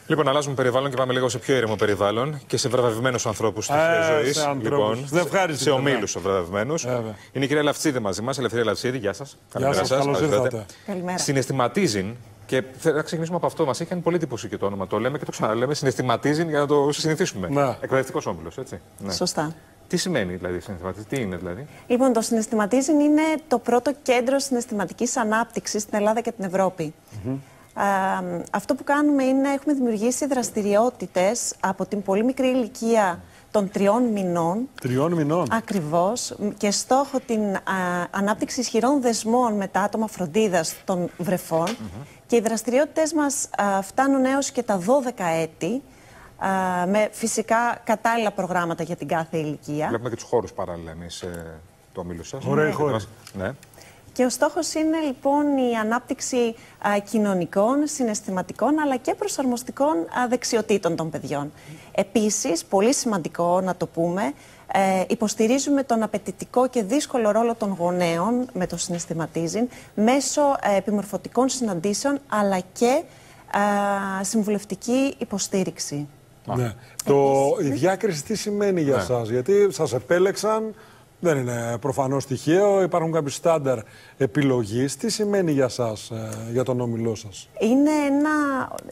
Λοιπόν, αλλάζουμε περιβάλλον και πάμε λίγο σε πιο ήρεμο περιβάλλον και σε βραβευμένους ανθρώπους της ζωής. Λοιπόν, σε ομίλους βραβευμένους. Είναι η κυρία Λαυτσίδη μαζί μας. Ελευθερία Λαυτσίδη, γεια σας. Καλημέρα σας. Καλώς ήρθατε. Συναισθηματίζει. Και θα ξεκινήσουμε από αυτό. Μας έχει κάνει πολύ εντύπωση και το όνομα. Το λέμε και το ξαναλέμε. Συναισθηματίζει για να το συνηθίσουμε. Ναι. Εκπαιδευτικός όμιλος, έτσι. Ναι. Σωστά. Τι σημαίνει δηλαδή συναισθηματίζει, τι είναι δηλαδή? Λοιπόν, το συναισθηματίζει είναι το πρώτο κέντρο συναισθηματικής ανάπτυξης στην Ελλάδα και την Ευρώπη. Αυτό που κάνουμε είναι έχουμε δημιουργήσει δραστηριότητες από την πολύ μικρή ηλικία των 3 μηνών. 3 μηνών. Ακριβώς. Και στόχο την ανάπτυξη ισχυρών δεσμών με τα άτομα φροντίδας των βρεφών. Και οι δραστηριότητες μας φτάνουν έως και τα 12 έτη. Με φυσικά κατάλληλα προγράμματα για την κάθε ηλικία. Βλέπουμε και τους χώρους παράλληλα εμείς το όμιλο σας. Ωραία, χώρες. Ναι. Και ο στόχος είναι λοιπόν η ανάπτυξη κοινωνικών, συναισθηματικών αλλά και προσαρμοστικών δεξιοτήτων των παιδιών. Επίσης, πολύ σημαντικό να το πούμε, υποστηρίζουμε τον απαιτητικό και δύσκολο ρόλο των γονέων με το συναισθηματίζει μέσω επιμορφωτικών συναντήσεων αλλά και συμβουλευτική υποστήριξη. Ναι. Η διάκριση τι σημαίνει για σας? Γιατί σας επέλεξαν, δεν είναι προφανώς τυχαίο, υπάρχουν κάποιοι στάνταρ επιλογής. Τι σημαίνει για σας, για τον όμιλό σας? Είναι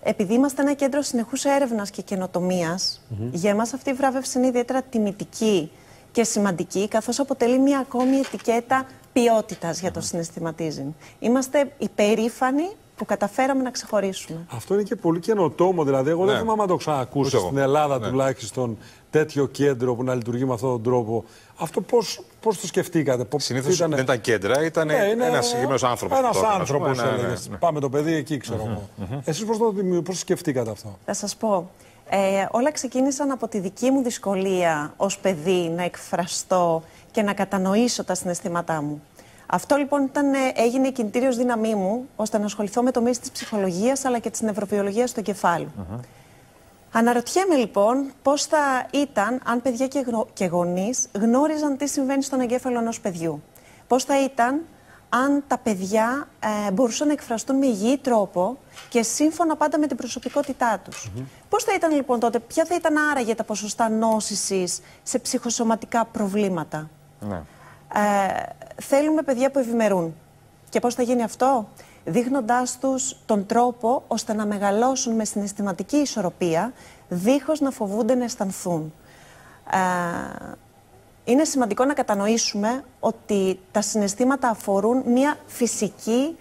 επειδή είμαστε ένα κέντρο συνεχούς έρευνας και καινοτομίας, για εμάς αυτή η βράβευση είναι ιδιαίτερα τιμητική και σημαντική, καθώς αποτελεί μια ακόμη ετικέτα ποιότητας για το συναισθηματίζει. Είμαστε υπερήφανοι που καταφέραμε να ξεχωρίσουμε. Αυτό είναι και πολύ καινοτόμο. Δηλαδή, εγώ δεν θυμάμαι να το ξανακούσω στην Ελλάδα τουλάχιστον τέτοιο κέντρο που να λειτουργεί με αυτόν τον τρόπο. Αυτό πώς το σκεφτήκατε? Συνήθως δεν ήταν κέντρα, ήταν ένας συγκεκριμένος άνθρωπος. Ένας άνθρωπος έλεγες. Πάμε το παιδί εκεί, ξέρω εγώ. Εσείς πώς σκεφτήκατε αυτό? Θα σας πω. Όλα ξεκίνησαν από τη δική μου δυσκολία ως παιδί να εκφραστώ και να κατανοήσω τα συναισθήματά μου. Αυτό λοιπόν έγινε η κινητήριος δύναμή μου ώστε να ασχοληθώ με τομείς της ψυχολογίας αλλά και της νευροβιολογίας του εγκεφάλου. Αναρωτιέμαι λοιπόν πώς θα ήταν αν παιδιά και γονείς γνώριζαν τι συμβαίνει στον εγκέφαλο ενός παιδιού. Πώς θα ήταν αν τα παιδιά μπορούσαν να εκφραστούν με υγιή τρόπο και σύμφωνα πάντα με την προσωπικότητά τους. Πώς θα ήταν λοιπόν τότε, ποια θα ήταν άραγε τα ποσοστά νόσησης σε ψυχοσωματικά προβλήματα? Θέλουμε παιδιά που ευημερούν. Και πώς θα γίνει αυτό? Δείχνοντάς τους τον τρόπο ώστε να μεγαλώσουν με συναισθηματική ισορροπία, δίχως να φοβούνται να αισθανθούν. Είναι σημαντικό να κατανοήσουμε ότι τα συναισθήματα αφορούν μια φυσική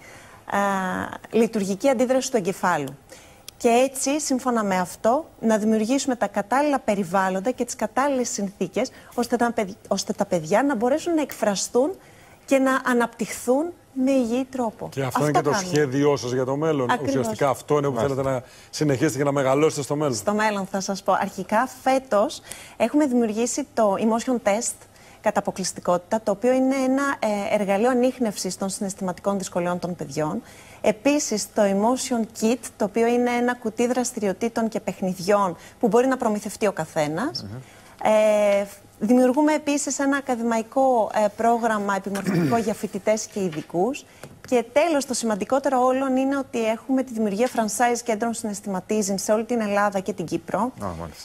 λειτουργική αντίδραση του εγκεφάλου. Και έτσι, σύμφωνα με αυτό, να δημιουργήσουμε τα κατάλληλα περιβάλλοντα και τις κατάλληλες συνθήκες, ώστε τα παιδιά να μπορέσουν να εκφραστούν και να αναπτυχθούν με υγιή τρόπο. Και αυτό είναι και το σχέδιό σας για το μέλλον. Ακριβώς. Ουσιαστικά αυτό είναι που θέλετε να συνεχίσετε και να μεγαλώσετε στο μέλλον. Στο μέλλον θα σας πω. Αρχικά φέτος έχουμε δημιουργήσει το Emotion Test κατά αποκλειστικότητα, το οποίο είναι ένα εργαλείο ανίχνευσης των συναισθηματικών δυσκολιών των παιδιών. Επίσης το Emotion Kit, το οποίο είναι ένα κουτί δραστηριοτήτων και παιχνιδιών που μπορεί να προμηθευτεί ο καθένας. Δημιουργούμε επίσης ένα ακαδημαϊκό πρόγραμμα επιμορφωτικό για φοιτητές και ειδικούς. Και τέλος, το σημαντικότερο όλων είναι ότι έχουμε τη δημιουργία franchise κέντρων συναισθηματίζει σε όλη την Ελλάδα και την Κύπρο.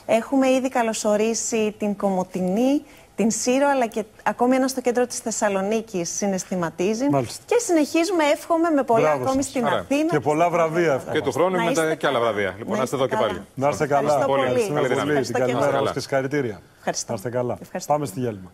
Έχουμε ήδη καλωσορίσει την Κομοτηνή, την Σύρο, αλλά και ακόμη ένα στο κέντρο της Θεσσαλονίκης συναισθηματίζει. Και συνεχίζουμε, εύχομαι, με πολλά ακόμη στην Αθήνα. Και πολλά βραβεία. Και του χρόνου μετά και άλλα βραβεία. Λοιπόν, να είστε εδώ και πάλι. Να είστε καλά. Ευχαριστώ πολύ. Καλημέρα σας και συγχαρητήρια. Ευχαριστώ. Να είστε καλά. Ευχαριστώ. Πάμε στη Γέλμα.